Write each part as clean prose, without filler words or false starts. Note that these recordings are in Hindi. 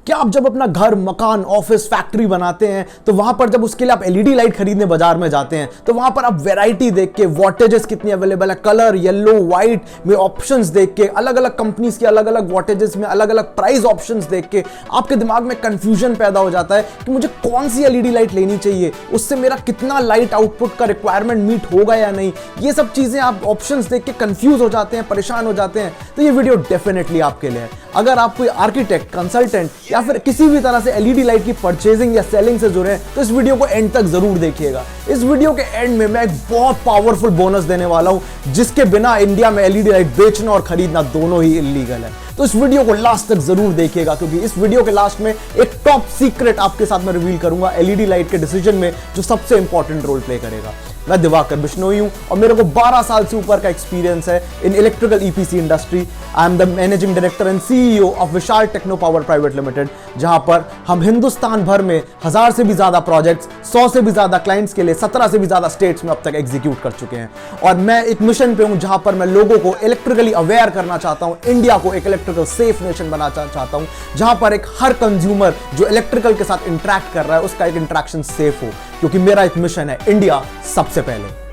क्या आप जब अपना घर, मकान, ऑफिस, फैक्ट्री बनाते हैं तो वहां पर जब उसके लिए आप एलईडी लाइट खरीदने बाजार में जाते हैं तो वहां पर आप वैरायटी देख के, वॉटेजेस कितनी अवेलेबल है, कलर, येलो, व्हाइट में ऑप्शंस देख के, अलग अलग कंपनीज के अलग अलग वॉटेजेस में अलग अलग प्राइस ऑप्शंस देख के आपके दिमाग में कंफ्यूजन पैदा हो जाता है कि मुझे कौन सी एलईडी लाइट लेनी चाहिए, उससे मेरा कितना लाइट आउटपुट का रिक्वायरमेंट मीट होगा या नहीं। ये सब चीजें आप ऑप्शंस देख के कंफ्यूज हो जाते हैं, परेशान हो जाते हैं। तो ये वीडियो डेफिनेटली आपके लिए है। अगर आप कोई आर्किटेक्ट, कंसल्टेंट या फिर किसी भी तरह से एलईडी लाइट की परचेजिंग या सेलिंग से जुड़े हैं तो इस वीडियो को एंड तक जरूर देखिएगा। इस वीडियो के एंड में मैं एक बहुत पावरफुल बोनस देने वाला हूं जिसके बिना इंडिया में एलईडी लाइट बेचना और खरीदना दोनों ही इलीगल है। तो इस वीडियो को लास्ट तक जरूर देखिएगा क्योंकि इस वीडियो के लास्ट में एक टॉप सीक्रेट आपके साथ मैं रिवील करूंगा एलईडी लाइट के डिसीजन में जो सबसे इंपॉर्टेंट रोल प्ले करेगा। मैं दिवाकर बिश्नोई हूं और मेरे को 12 साल से ऊपर का एक्सपीरियंस है in electrical EPC industry. I am the managing director and CEO of Vishal Techno Power Private Limited, जहां पर हम हिंदुस्तान भर में 1000 से भी ज्यादा प्रोजेक्ट्स, 100 से भी ज्यादा क्लाइंट्स के लिए 17 से भी ज्यादा स्टेट्स में अब तक एग्जीक्यूट कर चुके हैं। और मैं एक मिशन पे हूं जहां पर मैं लोगों को इलेक्ट्रिकली अवेयर करना चाहता हूं, इंडिया को एक इलेक्ट्रिकल सेफ नेशन बनाना चाहता हूं जहां पर एक हर कंज्यूमर जो इलेक्ट्रिकल के साथ इंटरैक्ट कर रहा है उसका एक इंटरैक्शन सेफ हो, क्योंकि मेरा एक मिशन है इंडिया सबसे पहले।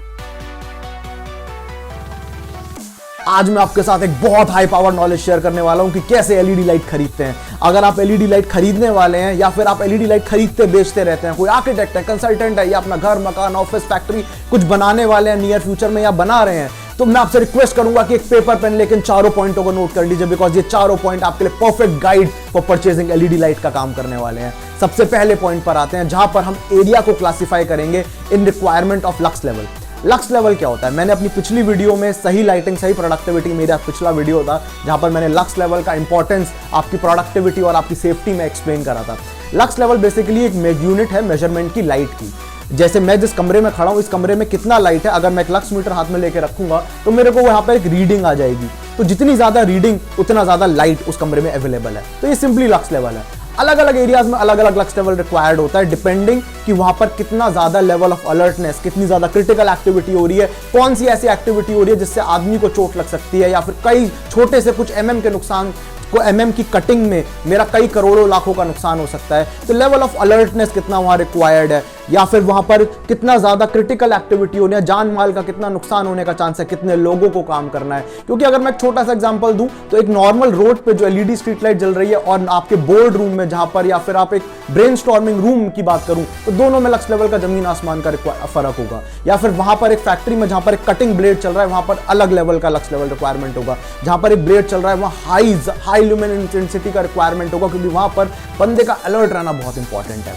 आज मैं आपके साथ एक बहुत हाई पावर नॉलेज शेयर करने वाला हूं कि कैसे एलईडी लाइट खरीदते हैं। अगर आप एलईडी लाइट खरीदने वाले हैं या फिर आप एलईडी लाइट खरीदते बेचते रहते हैं, कोई आर्किटेक्ट है, कंसल्टेंट है या अपना घर, मकान, ऑफिस, फैक्ट्री कुछ बनाने वाले हैं नियर फ्यूचर में या बना रहे हैं, तो मैं आपसे रिक्वेस्ट करूंगा कि एक पेपर पेन लेकिन चारों पॉइंटों को नोट कर लीजिए बिकॉज ये चारों पॉइंट आपके लिए perfect guide for purchasing LED light का काम करने वाले हैं। सबसे पहले पॉइंट पर आते हैं जहां पर हम एरिया को क्लासिफाई करेंगे in requirement of lux level. Lux level क्या होता है? मैंने अपनी पिछली वीडियो में सही लाइटिंग, सही प्रोडक्टिविटी, मेरा पिछला वीडियो था जहां पर मैंने लक्स लेवल का इंपॉर्टेंस आपकी प्रोडक्टिविटी और आपकी सेफ्टी में एक्सप्लेन करा था। लक्स लेवल बेसिकली एक यूनिट है मेजरमेंट की लाइट की। जैसे मैं जिस कमरे में खड़ा हूं इस कमरे में कितना लाइट है, अगर मैं एक लक्स मीटर हाथ में लेके रखूंगा तो मेरे को वहां पर एक रीडिंग आ जाएगी। तो जितनी ज्यादा रीडिंग उतना ज्यादा लाइट उस कमरे में अवेलेबल है। तो ये सिंपली लक्स लेवल है। अलग अलग एरियाज में अलग अलग लक्स लेवल रिक्वायर्ड होता है डिपेंडिंग कि वहां पर कितना ज्यादा लेवल ऑफ अलर्टनेस, कितनी ज्यादा क्रिटिकल एक्टिविटी हो रही है, कौन सी ऐसी एक्टिविटी हो रही है जिससे आदमी को चोट लग सकती है या फिर कई छोटे से कुछ एमएम के नुकसान को, एमएम की कटिंग में मेरा कई करोड़ों लाखों का नुकसान हो सकता है। तो लेवल ऑफ अलर्टनेस कितना वहां रिक्वायर्ड है या फिर वहां पर कितना ज्यादा क्रिटिकल एक्टिविटी होनी है, जान माल का कितना नुकसान होने का चांस है, कितने लोगों को काम करना है। क्योंकि अगर मैं एक छोटा सा एग्जांपल दूं तो एक नॉर्मल रोड पे जो एलईडी स्ट्रीट लाइट जल रही है और आपके बोर्ड रूम में जहां पर या फिर आप एक ब्रेनस्टॉर्मिंग रूम की बात करूं तो दोनों में लक्स लेवल का जमीन आसमान का फर्क होगा। या फिर वहां पर एक फैक्ट्री में जहां पर एक कटिंग ब्लेड चल रहा है वहां पर अलग लेवल का लक्स लेवल रिक्वायरमेंट होगा। जहां पर एक ब्लेड चल रहा है वहां हाई ल्यूमिन इंटेंसिटी का रिक्वायरमेंट होगा क्योंकि वहां पर बंदे का अलर्ट रहना बहुत इंपॉर्टेंट है।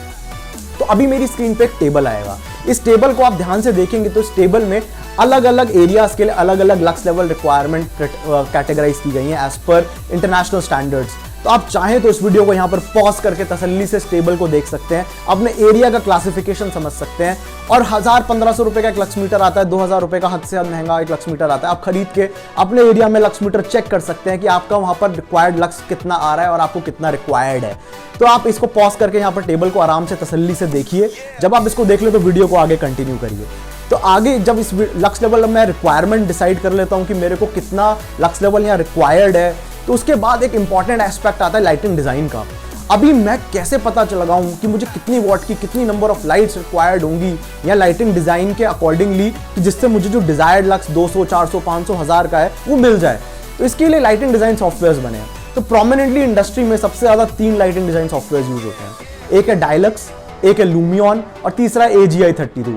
तो अभी मेरी स्क्रीन पे एक टेबल आएगा। इस टेबल को आप ध्यान से देखेंगे तो इस टेबल में अलग अलग एरियाज के लिए अलग अलग लक्स लेवल रिक्वायरमेंट कैटेगराइज की गई हैं एज पर इंटरनेशनल स्टैंडर्ड्स। तो आप चाहें तो इस वीडियो को यहां पर पॉज करके तसल्ली से इस टेबल को देख सकते हैं, अपने एरिया का क्लासिफिकेशन समझ सकते हैं। और 1000-1500 रुपए का एक लक्स मीटर आता है, 2000 रुपए का हद से महंगा एक लक्स मीटर आता है। आप खरीद के अपने एरिया में लक्स मीटर चेक कर सकते हैं कि आपका वहां पर रिक्वायर्ड लक्स कितना आ रहा है और आपको कितना रिक्वायर्ड है। तो आप इसको पॉज करके यहाँ पर टेबल को आराम से तसल्ली से देखिए। जब आप इसको देख ले तो वीडियो को आगे कंटिन्यू करिए। तो आगे जब इस लक्स लेवल मैं रिक्वायरमेंट डिसाइड कर लेता हूं कि मेरे को कितना लक्स लेवल यहाँ रिक्वायर्ड है, तो उसके बाद एक इंपॉर्टेंट एस्पेक्ट आता है लाइटिंग डिजाइन का। अभी मैं कैसे पता लगाऊं कि मुझे कितनी वॉट की, कितनी नंबर ऑफ लाइट्स रिक्वायर्ड होंगी या लाइटिंग डिजाइन के अकॉर्डिंगली जिससे मुझे जो डिजायर्ड लक्स 200, 400, 500, 1000 का है वो मिल जाए। तो इसके लिए लाइटिंग डिजाइन सॉफ्टवेयर बने हैं। तो प्रोमिनेंटली इंडस्ट्री में सबसे ज्यादा 3 लाइटिंग डिजाइन सॉफ्टवेयर यूज होते हैं। एक है डायलक्स, एक है लुमियन और तीसरा AGI 32।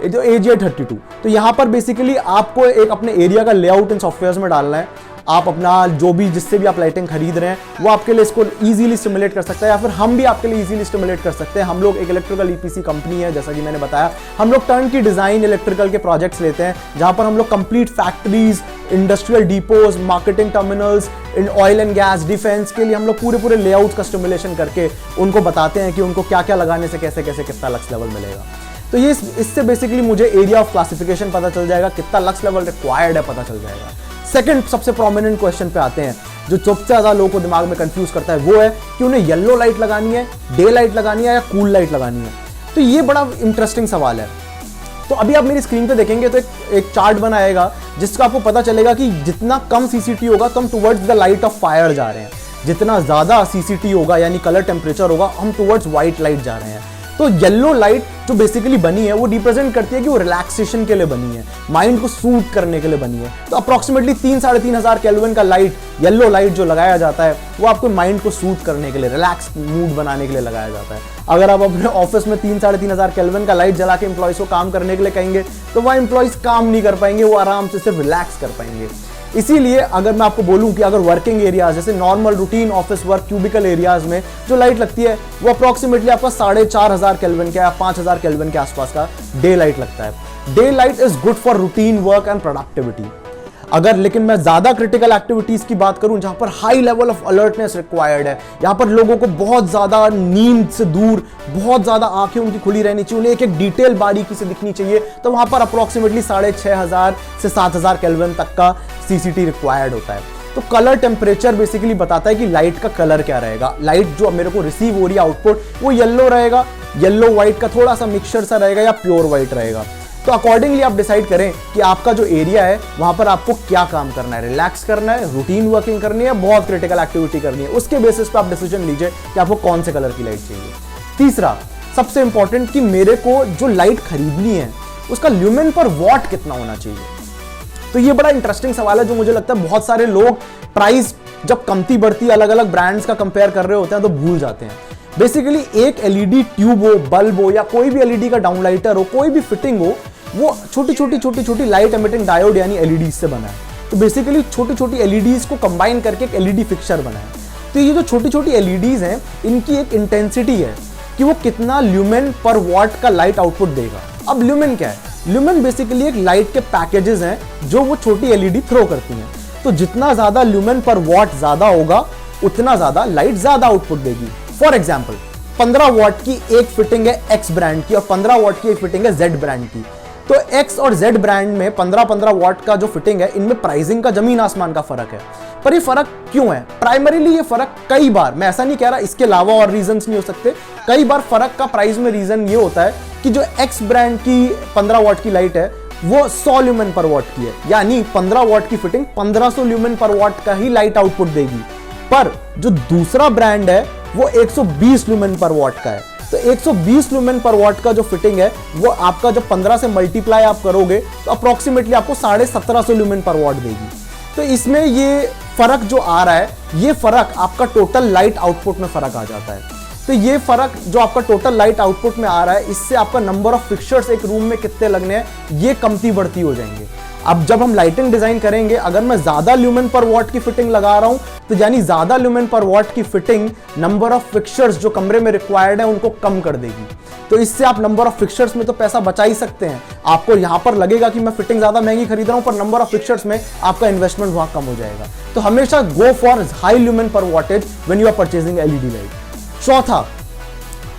जो AGI 32, तो यहां पर बेसिकली आपको एक अपने एरिया का लेआउट इन सॉफ्टवेयर में डालना है। आप अपना जो भी जिससे भी आप लाइटिंग खरीद रहे हैं वो आपके लिए इसको इजीली स्टिमुलेट कर सकता है या फिर हम भी आपके लिए इजीली स्टिमुलेट कर सकते हैं। हम लोग एक इलेक्ट्रिकल ईपीसी कंपनी है, जैसा कि मैंने बताया। हम लोग टर्न की डिजाइन इलेक्ट्रिकल के प्रोजेक्ट्स लेते हैं जहां पर हम लोग complete factories, industrial depots, marketing terminals, in oil and gas, defence के लिए हम लोग पूरे लेआउट का स्टिमुलेशन करके उनको बताते हैं कि उनको क्या क्या लगाने से कैसे कैसे कितना लक्स लेवल मिलेगा। तो ये इससे बेसिकली मुझे एरिया ऑफ क्लासिफिकेशन पता चल जाएगा, कितना लक्स लेवल रिक्वायर्ड है पता चल जाएगा। सेकंड सबसे प्रोमिनेंट क्वेश्चन पे आते हैं जो सबसे ज्यादा लोगों को दिमाग में कंफ्यूज करता है, वो है कि उन्हें येलो लाइट लगानी है, डे लाइट लगानी है या कूल लाइट लगानी है। तो ये बड़ा इंटरेस्टिंग सवाल है। तो अभी आप मेरी स्क्रीन पे देखेंगे तो एक चार्ट बनाएगा जिसका आपको पता चलेगा कि जितना कम सीसीटी होगा तो हम towards the light of fire जा रहे हैं। जितना ज़्यादा CCT होगा यानी कलर टेम्परेचर होगा, हम टुवर्ड्स व्हाइट लाइट जा रहे हैं। तो येलो लाइट जो बेसिकली बनी है वो रिप्रेजेंट करती है कि वो रिलैक्सेशन के लिए बनी है, माइंड को सूट करने के लिए बनी है। तो अप्रॉक्सीमेटली 3-3,500 केल्विन का लाइट, येलो लाइट जो लगाया जाता है वो आपको माइंड को सूट करने के लिए, रिलैक्स मूड बनाने के लिए लगाया जाता है। अगर आप अपने ऑफिस में 3-3,500 केल्विन का लाइट जला के एम्प्लॉइज को काम करने के लिए कहेंगे तो वह एम्प्लॉइज काम नहीं कर पाएंगे, वो आराम से सिर्फ रिलैक्स कर पाएंगे। इसीलिए अगर मैं आपको बोलूं कि अगर वर्किंग एरियाज जैसे normal routine office work cubicle areas में जो लाइट लगती है वो अप्रॉक्सीमेटली आपका 4,500 केल्विन का या 5,000 केल्विन के आसपास का डे लाइट लगता है। Day light is good for routine work and productivity. अगर लेकिन मैं ज्यादा क्रिटिकल एक्टिविटीज की बात करूं जहां पर high level of alertness required है, यहां पर लोगों को बहुत ज्यादा नींद से दूर, बहुत ज्यादा आंखें उनकी खुली रहनी चाहिए, उन्हें एक एक डिटेल बारीकी से दिखनी चाहिए, तो वहां पर अप्रोक्सीमेटली 6,500 से 7,000 केल्विन तक का CCT रिक्वायर्ड होता है। तो कलर टेम्परेचर बेसिकली बताता है कि लाइट का कलर क्या रहेगा। लाइट जो मेरे को रिसीव हो रही है आउटपुट वो येलो रहेगा, येलो व्हाइट का थोड़ा सा मिक्सचर सा रहेगा या प्योर व्हाइट रहेगा। तो अकॉर्डिंगली आप डिसाइड करें कि आपका जो एरिया है वहां पर आपको क्या काम करना है, रिलैक्स करना है, रूटीन वर्किंग करनी है, बहुत क्रिटिकल एक्टिविटी करनी है। उसके बेसिस पे आप डिसीजन लीजिए कि आपको कौन से कलर की लाइट चाहिए। तीसरा सबसे इंपॉर्टेंट कि मेरे को जो लाइट खरीदनी है उसका ल्यूमेन पर वॉट कितना होना चाहिए। तो ये बड़ा इंटरेस्टिंग सवाल है जो मुझे लगता है बहुत सारे लोग प्राइस जब कमती बढ़ती अलग अलग ब्रांड्स का कंपेयर कर रहे होते हैं तो भूल जाते हैं। बेसिकली एक LED ट्यूब हो, बल्ब हो या कोई भी LED का डाउनलाइटर हो, कोई भी फिटिंग हो, वो छोटी छोटी लाइट एमिटिंग डायोड यानी LEDs से बना है। तो बेसिकली छोटी छोटी LEDs को कंबाइन करके एक LED फिक्सर बना है। तो ये जो छोटी छोटी LEDs हैं इनकी एक इंटेंसिटी है कि वो कितना ल्यूमेन पर वॉट का लाइट आउटपुट देगा। अब ल्यूमेन क्या है? ल्यूमेन बेसिकली एक लाइट के पैकेजेस हैं जो वो छोटी LED थ्रो करती हैं। तो जितना ज्यादा ल्यूमेन पर वॉट ज्यादा होगा उतना ज्यादा लाइट ज्यादा आउटपुट देगी। फॉर एग्जाम्पल 15 वॉट की एक फिटिंग है X ब्रांड की और 15 वॉट की एक फिटिंग है Z ब्रांड की। तो X और Z ब्रांड में 15-15 वॉट का जो फिटिंग है इनमें प्राइसिंग का जमीन आसमान का फर्क है। पर ये फर्क क्यों है? प्राइमरीली ये फर्क कई बार, मैं ऐसा नहीं कह रहा इसके अलावा और रीजंस नहीं हो सकते, कई बार फर्क का प्राइस में रीजन ये होता है कि जो X ब्रांड की 15 वॉट की लाइट है वो 100 ल्यूमेन पर वॉट की है, यानी 15 वॉट की फिटिंग 1500 ल्यूमेन पर वॉट का ही लाइट आउटपुट देगी। पर जो दूसरा ब्रांड है वो 120 ल्यूमेन पर वॉट का है। तो 120 ल्यूमेन पर वॉट का जो फिटिंग है वो आपका जब 15 से मल्टीप्लाई आप करोगे तो अप्रोक्सीमेटली आपको 1750 ल्यूमेन पर वॉट देगी। तो इसमें ये फर्क जो आ रहा है ये फर्क आपका टोटल लाइट आउटपुट में फर्क आ जाता है। तो ये फर्क जो आपका टोटल लाइट आउटपुट में आ रहा है इससे आपका नंबर ऑफ फिक्सर्स एक रूम में कितने लगने हैं ये कमती बढ़ती हो जाएंगे। अब जब हम लाइटिंग डिजाइन करेंगे अगर मैं ज्यादा ल्यूमेन पर वॉट की फिटिंग लगा रहा हूं तो यानी ज्यादा ल्यूमेन पर वॉट की फिटिंग नंबर ऑफ फिक्सर्स जो कमरे में रिक्वायर्ड है उनको कम कर देगी। तो इससे आप नंबर ऑफ फिक्सर्स में तो पैसा बचा ही सकते हैं। आपको यहां पर लगेगा कि मैं फिटिंग ज्यादा महंगी खरीद रहा हूं पर नंबर ऑफ फिक्सर्स में आपका इन्वेस्टमेंट वहां कम हो जाएगा। तो हमेशा go for high lumen per wattage when you are purchasing LED light. चौथा,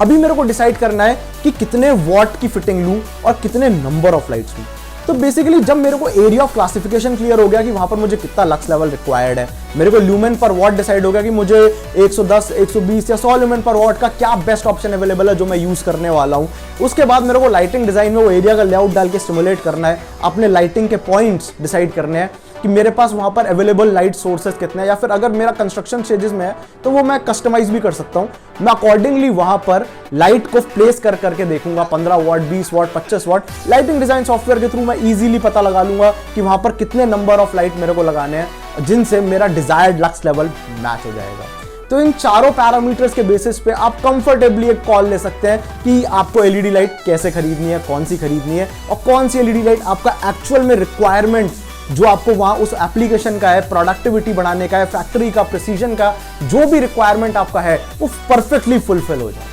अभी मेरे को डिसाइड करना है कि कितने वॉट की फिटिंग लूं और कितने नंबर ऑफ लाइट्स लूं। तो बेसिकली जब मेरे को एरिया ऑफ क्लासिफिकेशन क्लियर हो गया कि वहां पर मुझे कितना लक्स लेवल रिक्वायर्ड है, मेरे को ल्यूमेन पर वॉट डिसाइड हो गया कि मुझे 110, 120 या 100 ल्यूमेन पर वॉट का क्या बेस्ट ऑप्शन अवेलेबल है जो मैं यूज करने वाला हूं। उसके बाद मेरे को लाइटिंग डिजाइन में वो एरिया का लेआउट डाल के स्टिमुलेट करना है, अपने लाइटिंग के पॉइंट्स डिसाइड करने हैं कि मेरे पास वहां पर अवेलेबल लाइट सोर्सेस कितने हैं, या फिर अगर मेरा कंस्ट्रक्शन स्टेजेस में है तो वो मैं कस्टमाइज भी कर सकता हूं। मैं अकॉर्डिंगली वहां पर लाइट को प्लेस कर करके देखूंगा 15 what, 20 what, 25 what. Lighting design software के थ्रू मैं इजीली पता लगा लूंगा कि वहां पर कितने नंबर ऑफ लाइट मेरे को लगाने हैं जिनसे मेरा डिजायर्ड लक्स लेवल मैच हो जाएगा। तो इन चारों पैरामीटर्स के बेसिस पे आप कंफर्टेबली एक कॉल ले सकते हैं कि आपको LED लाइट कैसे खरीदनी है, कौन सी खरीदनी है और कौन सी LED लाइट आपका एक्चुअल में रिक्वायरमेंट जो आपको वहां उस एप्लीकेशन का है, प्रोडक्टिविटी बढ़ाने का है, फैक्ट्री का, प्रिसीजन का, जो भी रिक्वायरमेंट आपका है वो परफेक्टली फुलफिल हो जाए।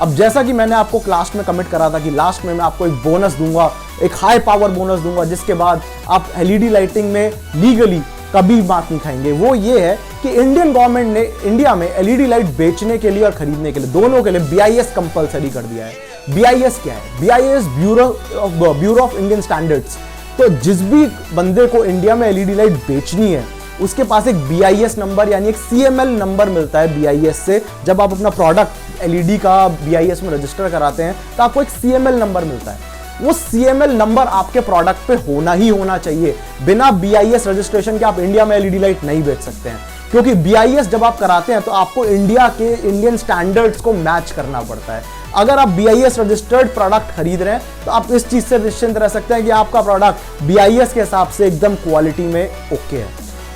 अब जैसा कि मैंने आपको लास्ट में कमिट करा था कि लास्ट में मैं आपको एक बोनस दूंगा, एक हाई पावर बोनस दूंगा जिसके बाद आप LED लाइटिंग में लीगली कभी बात नहीं खाएंगे। वो ये है कि इंडियन गवर्नमेंट ने इंडिया में LED लाइट बेचने के लिए और खरीदने के लिए दोनों के लिए BIS कंपलसरी कर दिया है। BIS क्या है? BIS bureau of Indian standards. तो जिस भी बंदे को इंडिया में LED लाइट बेचनी है उसके पास एक BIS नंबर यानी एक CML नंबर मिलता है BIS से। जब आप अपना प्रोडक्ट LED का BIS में रजिस्टर कराते हैं तो आपको एक CML नंबर मिलता है। वो CML नंबर आपके प्रोडक्ट पे होना ही होना चाहिए। बिना BIS रजिस्ट्रेशन के आप इंडिया में LED लाइट नहीं बेच सकते हैं। क्योंकि BIS जब आप कराते हैं तो आपको इंडियन स्टैंडर्ड्स को मैच करना पड़ता है। अगर आप BIS रजिस्टर्ड प्रोडक्ट खरीद रहे हैं तो आप इस चीज से निश्चिंत रह सकते हैं कि आपका प्रोडक्ट BIS के हिसाब से एकदम क्वालिटी में ओके है।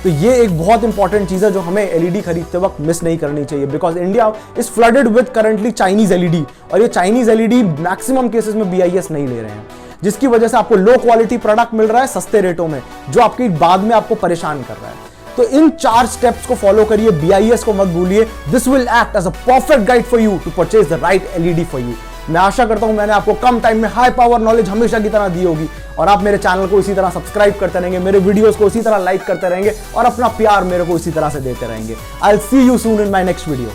तो ये एक बहुत इंपॉर्टेंट चीज है जो हमें LED खरीदते वक्त मिस नहीं करनी चाहिए, because India is flooded with currently Chinese LED, और ये चाइनीज LED मैक्सिमम केसेस में BIS नहीं ले रहे हैं, जिसकी वजह से आपको लो क्वालिटी प्रोडक्ट मिल रहा है सस्ते रेटों में, जो आपकी बाद में आपको परेशान कर रहा है। तो इन 4 स्टेप्स को फॉलो करिए, BIS को मत भूलिए। This will act as a perfect guide for you to purchase the right LED for you. मैं आशा करता हूं मैंने आपको कम टाइम में हाई पावर नॉलेज हमेशा की तरह दी होगी, और आप मेरे चैनल को इसी तरह सब्सक्राइब करते रहेंगे, मेरे वीडियोस को इसी तरह लाइक करते रहेंगे, और अपना प्यार मेरे को इसी तरह से देते रहेंगे। I will see you soon in my next video.